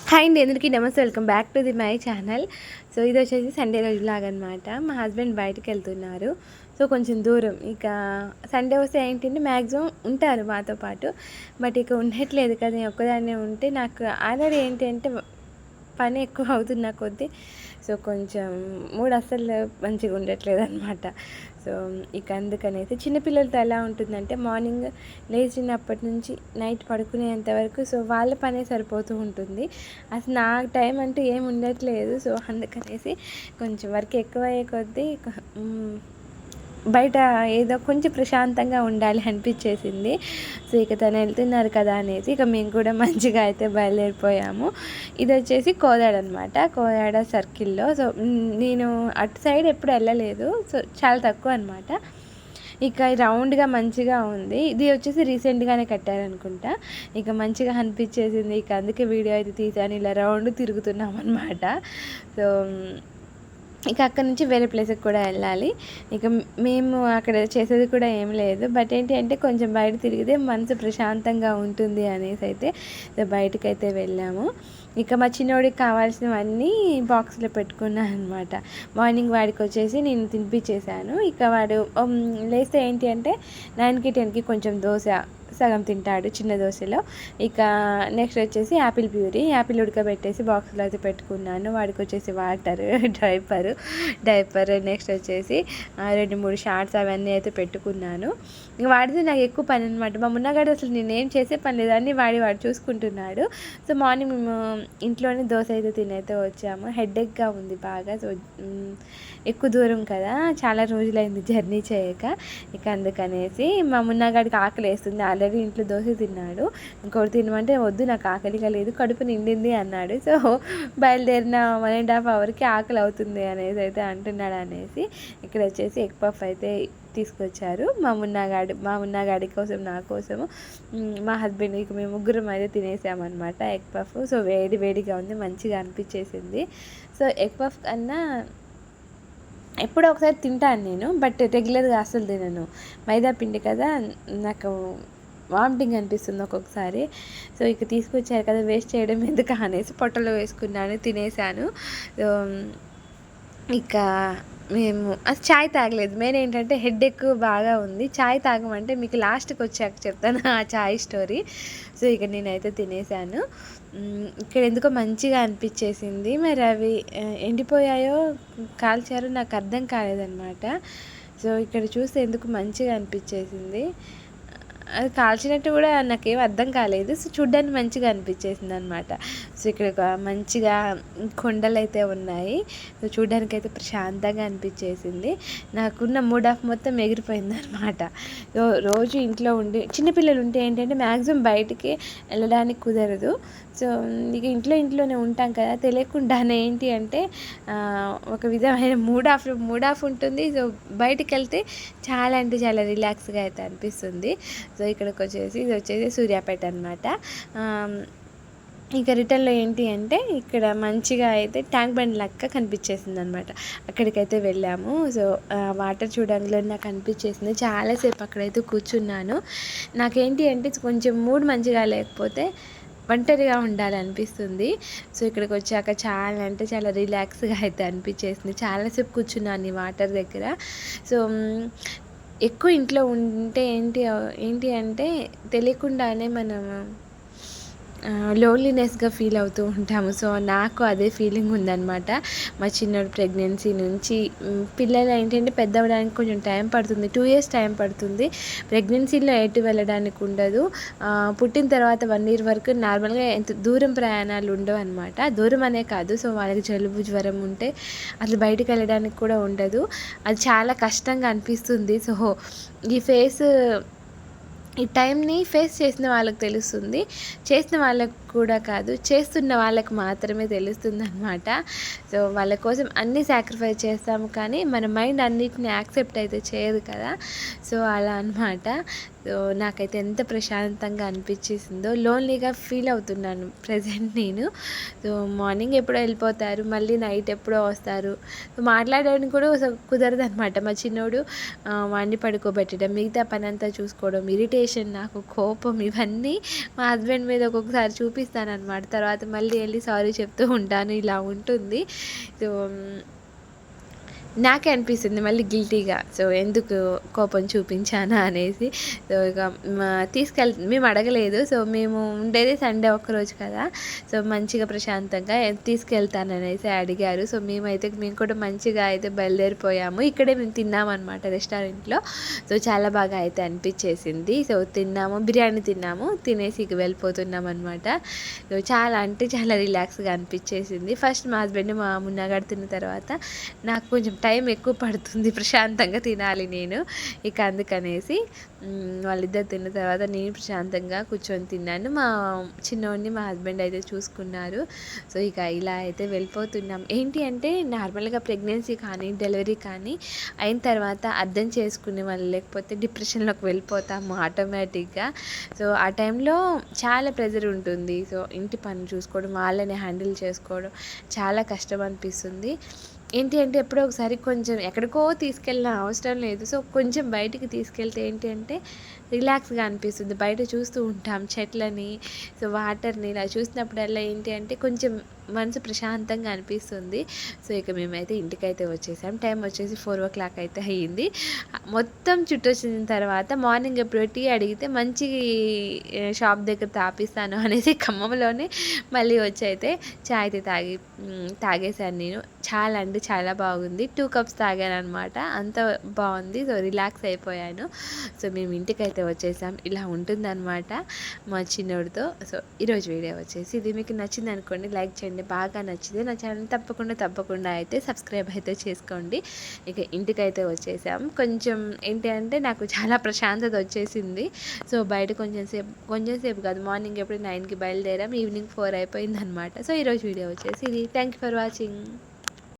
Hi అండి, అందరికీ నమస్తే. Welcome back to my channel. So ఇది వచ్చేసి సండే రోజు లాగనమాట. మా హస్బెండ్ బయటకు వెళ్తున్నారు. సో కొంచెం దూరం. ఇక సండే వస్తే ఏంటంటే మ్యాక్సిమం ఉంటారు మాతో పాటు. బట్ ఇక ఉండట్లేదు కదా, నేను ఒక్కదాన్నే ఉంటే నాకు ఆల్రెడీ ఏంటంటే పని ఎక్కువ అవుతున్న కొద్దీ సో కొంచెం మూడు అస్సలు మంచిగా ఉండట్లేదు అనమాట. సో ఇక అందుకనైతే చిన్నపిల్లలతో ఎలా ఉంటుందంటే మార్నింగ్ లేచినప్పటి నుంచి నైట్ పడుకునేంత వరకు సో వాళ్ళ పనే సరిపోతూ ఉంటుంది. అసలు నాకు టైం అంటూ ఏమి ఉండట్లేదు. సో అందుకనేసి కొంచెం వర్క్ ఎక్కువ అయ్యే కొద్దీ బయట ఏదో కొంచెం ప్రశాంతంగా ఉండాలి అనిపించేసింది. సో ఇక తను వెళ్తున్నారు కదా అనేసి ఇక మేము కూడా మంచిగా అయితే బయలుదేరిపోయాము. ఇది వచ్చేసి కోదాడ అనమాట, కోదాడ సర్కిల్లో. సో నేను అటు సైడ్ ఎప్పుడు వెళ్ళలేదు, సో చాలా తక్కువ అనమాట. ఇక రౌండ్గా మంచిగా ఉంది. ఇది వచ్చేసి రీసెంట్గానే కట్టారనుకుంటా. ఇక మంచిగా అనిపించేసింది. ఇక అందుకే వీడియో అయితే తీసాను. ఇలా రౌండ్ తిరుగుతున్నాం అనమాట. సో ఇక అక్కడ నుంచి వేరే ప్లేస్కి కూడా వెళ్ళాలి. ఇక మేము అక్కడ చేసేది కూడా ఏం లేదు. బట్ ఏంటి అంటే కొంచెం బయట తిరిగితే మనసు ప్రశాంతంగా ఉంటుంది అనేసి అయితే బయటకైతే వెళ్ళాము. ఇక మా చిన్నోడికి కావాల్సినవన్నీ బాక్స్లో పెట్టుకున్నాను అనమాట. మార్నింగ్ వాడికి వచ్చేసి నేను తినిపించేశాను. ఇక వాడు లేస్తే ఏంటి అంటే 9కి 10కి కొంచెం దోశ సగం తింటాడు చిన్న దోశలో. ఇక నెక్స్ట్ వచ్చేసి యాపిల్ ప్యూరీ, యాపిల్ ఉడకబెట్టేసి బాక్స్లో అయితే పెట్టుకున్నాను. వాడికి వచ్చేసి వాటర్, డైపర్ నెక్స్ట్ వచ్చేసి 2-3 షార్ట్స్ అవన్నీ అయితే పెట్టుకున్నాను. ఇంక వాడితే నాకు ఎక్కువ పని అనమాట. మా మున్నగాడు అసలు నేనేం చేసే పని లేదని వాడు చూసుకుంటున్నాడు. సో మార్నింగ్ మేము ఇంట్లోనే దోశ అయితే తినైతే వచ్చాము. హెడేక్గా ఉంది బాగా. సో ఎక్కువ దూరం కదా, చాలా రోజులైంది జర్నీ చేయక. ఇక అందుకనేసి మా మున్నగాడికి ఆకలి వేస్తుంది. ఆల్రెడీ ఇంట్లో దోశ తిన్నాడు. ఇంకోటి తినమంటే వద్దు, నాకు ఆకలిగా లేదు, కడుపు నిండింది అన్నాడు. సో బయలుదేరిన 1.5 అవర్కి ఆకలి అవుతుంది అనేది అయితే అంటున్నాడు అనేసి ఇక్కడ వచ్చేసి ఎగ్ పఫ్ అయితే తీసుకొచ్చారు. మా మున్నాగాడి కోసం, నా కోసము, మా హస్బెండ్కి మేము ముగ్గురం అయితే తినేసామన్నమాట ఎగ్ పఫ్. సో వేడిగా ఉంది, మంచిగా అనిపించేసింది. సో ఎగ్ పఫ్ కన్నా ఎప్పుడో ఒకసారి తింటాను నేను, బట్ రెగ్యులర్గా అస్సలు తినను. మైదా పిండి కదా, నాకు వామిటింగ్ అనిపిస్తుంది ఒక్కొక్కసారి. సో ఇక తీసుకొచ్చారు కదా, వేస్ట్ చేయడం ఎందుకు అనేసి పొట్టలో వేసుకున్నాను, తినేసాను. ఇక మేము అది చాయ్ తాగలేదు. మెయిన్ ఏంటంటే హెడేక్ బాగా ఉంది. చాయ్ తాగమంటే మీకు లాస్ట్కి వచ్చాక చెప్తాను ఆ చాయ్ స్టోరీ. సో ఇక నేనైతే తినేసాను. ఇక్కడ ఎందుకో మంచిగా అనిపించేసింది. మరి అవి ఎండిపోయాయో కాల్చారో నాకు అర్థం కాలేదన్నమాట. సో ఇక్కడ చూస్తే ఎందుకు మంచిగా అనిపించేసింది. అది కాల్చినట్టు కూడా నాకేం అర్థం కాలేదు. సో చూడ్డానికి మంచిగా అనిపించేసింది అనమాట. సో ఇక్కడ మంచిగా కొండలు అయితే ఉన్నాయి. సో చూడ్డానికి అయితే ప్రశాంతంగా అనిపించేసింది. నాకున్న మూడ్ ఆఫ్ మొత్తం ఎగిరిపోయింది అనమాట. సో రోజు ఇంట్లో ఉండి చిన్నపిల్లలు ఉంటే ఏంటంటే మ్యాక్సిమం బయటికి వెళ్ళడానికి కుదరదు. సో ఇక ఇంట్లోనే ఉంటాం కదా, తెలియకుండానే ఏంటి అంటే ఒక విధమైన మూడ్ ఆఫ్ ఉంటుంది. సో బయటికి వెళ్తే చాలా అంటే చాలా రిలాక్స్గా అయితే అనిపిస్తుంది. సో ఇక్కడికి వచ్చేసి ఇది వచ్చేసి సూర్యాపేట అనమాట. ఇక రిటర్న్లో ఏంటి అంటే ఇక్కడ మంచిగా అయితే ట్యాంక్ బండ్ లెక్క కనిపించేసింది అనమాట. అక్కడికైతే వెళ్ళాము. సో వాటర్ చూడంలో నాకు అనిపించేసింది. చాలాసేపు అక్కడైతే కూర్చున్నాను. నాకేంటి అంటే కొంచెం మూడ్ మంచిగా లేకపోతే ఒంటరిగా ఉండాలనిపిస్తుంది. సో ఇక్కడికి వచ్చాక చాలా అంటే చాలా రిలాక్స్గా అయితే అనిపించేసింది. చాలాసేపు కూర్చున్నాను ఈ వాటర్ దగ్గర. సో ఎక్కువ ఇంట్లో ఉంటే ఏంటి అంటే తెలియకుండానే మనం లోన్లీనెస్గా ఫీల్ అవుతూ ఉంటాము. సో నాకు అదే ఫీలింగ్ ఉందన్నమాట. మా చిన్నోడు ప్రెగ్నెన్సీ నుంచి పిల్లలు ఏంటంటే పెద్దవడానికి కొంచెం టైం పడుతుంది, 2 years టైం పడుతుంది. ప్రెగ్నెన్సీలో ఎటు వెళ్ళడానికి ఉండదు. పుట్టిన తర్వాత 1 year వరకు నార్మల్గా ఎంత దూరం ప్రయాణాలు ఉండవు అనమాట. దూరం అనే కాదు, సో వాళ్ళకి జలుబు జ్వరం ఉంటే అసలు బయటకు వెళ్ళడానికి కూడా ఉండదు. అది చాలా కష్టంగా అనిపిస్తుంది. సో ఈ టైంని ఫేస్ చేసిన వాళ్ళకి తెలుస్తుంది. చేసిన వాళ్ళకు కూడా కాదు, చేస్తున్న వాళ్ళకి మాత్రమే తెలుస్తుంది అనమాట. సో వాళ్ళ కోసం అన్నీ సాక్రిఫైస్ చేస్తాము, కానీ మన మైండ్ అన్నిటిని యాక్సెప్ట్ అయితే చేయదు కదా. సో అలా అనమాట. సో నాకైతే ఎంత ప్రశాంతంగా అనిపించేసిందో. లోన్లీగా ఫీల్ అవుతున్నాను ప్రజెంట్ నేను. సో మార్నింగ్ ఎప్పుడో వెళ్ళిపోతారు, మళ్ళీ నైట్ ఎప్పుడో వస్తారు. సో మాట్లాడడానికి కూడా కుదరదు అనమాట. మా చిన్నోడు వాడిని పడుకోబెట్టడం, మిగతా పని అంతా చూసుకోవడం, ఇరిటేషన్, నాకు కోపం, ఇవన్నీ మా హస్బెండ్ మీద ఒక్కొక్కసారి చూపిస్తాను. చూపిస్తానన్నమాట. తర్వాత మళ్ళీ ఎళ్లి సారీ చెప్తూ ఉంటాను. ఇలా ఉంటుంది. సో నాకే అనిపిస్తుంది మళ్ళీ గిల్టీగా. సో ఎందుకు కోపం చూపించానా అనేసి. సో ఇక మేము అడగలేదు. సో మేము ఉండేది సండే ఒక్కరోజు కదా! సో మంచిగా ప్రశాంతంగా తీసుకెళ్తాననేసి అడిగారు. సో మేము కూడా మంచిగా అయితే బయలుదేరిపోయాము. ఇక్కడే మేము తిన్నామన్నమాట రెస్టారెంట్‌లో. సో చాలా బాగా అయితే అనిపించేసింది. సో బిర్యానీ తిన్నాము. తినేసి ఇక వెళ్ళిపోతున్నామన్నమాట. సో చాలా అంటే చాలా రిలాక్స్‌గా అనిపించేసింది. ఫస్ట్ మా హస్బెండ్ మా మున్నగాడు తిన్న తర్వాత నాకు కొంచెం టైం ఎక్కువ పడుతుంది, ప్రశాంతంగా తినాలి నేను. ఇక అందుకనేసి వాళ్ళిద్దరు తిన్న తర్వాత నేను ప్రశాంతంగా కూర్చొని తిన్నాను. మా చిన్నోడిని మా హస్బెండ్ అయితే చూసుకున్నారు. సో ఇక ఇలా అయితే వెళ్ళిపోతున్నాం. ఏంటి అంటే నార్మల్గా ప్రెగ్నెన్సీ కానీ డెలివరీ కానీ అయిన తర్వాత అర్థం చేసుకునే వాళ్ళు, లేకపోతే డిప్రెషన్లోకి వెళ్ళిపోతాము ఆటోమేటిక్గా. సో ఆ టైంలో చాలా ప్రెజర్ ఉంటుంది. సో ఇంటి పని చూసుకోవడం, వాళ్ళని హ్యాండిల్ చేసుకోవడం చాలా కష్టం అనిపిస్తుంది. ఏంటి అంటే ఎప్పుడో ఒకసారి కొంచెం ఎక్కడికో తీసుకెళ్ళిన అవసరం లేదు. సో కొంచెం బయటికి తీసుకెళ్తే ఏంటి అంటే రిలాక్స్గా అనిపిస్తుంది. బయట చూస్తూ ఉంటాం చెట్లని, సో వాటర్ని ఇలా చూసినప్పుడల్లా ఏంటి అంటే కొంచెం మనసు ప్రశాంతంగా అనిపిస్తుంది. సో ఇక మేమైతే ఇంటికైతే వచ్చేసాం. టైం వచ్చేసి 4:00 అయితే అయ్యింది. మొత్తం చుట్టొచ్చిన తర్వాత మార్నింగ్ ఎప్పుడు టీ అడిగితే మంచి షాప్ దగ్గర తాపిస్తాను అనేసి ఖమ్మంలోనే మళ్ళీ వచ్చి అయితే చాయ్ అయితే తాగేశాను నేను. చాలా అంటే చాలా బాగుంది. 2 కప్స్ తాగాననమాట. అంత బాగుంది. సో రిలాక్స్ అయిపోయాను. సో మేము ఇంటికైతే వచ్చేసాం. ఇలా ఉంటుందన్నమాట మా చిన్నోడితో. సో ఈరోజు వీడియో వచ్చేసి ఇది మీకు నచ్చింది అనుకోండి, లైక్ చేయండి. బాగా నచ్చితే నా ఛానల్ తప్పకుండా అయితే సబ్స్క్రైబ్ అయితే చేసుకోండి. ఇక ఇంటికైతే వచ్చేసాం. కొంచెం ఏంటి అంటే నాకు చాలా ప్రశాంతత వచ్చేసింది. సో బయట కొంచెం సేపు కాదు, మార్నింగ్ ఎప్పుడు 9కి బయలుదేరాం, ఈవినింగ్ 4 అయిపోయిందనమాట. సో ఈరోజు వీడియో వచ్చేసి ఇది. Thank you for watching.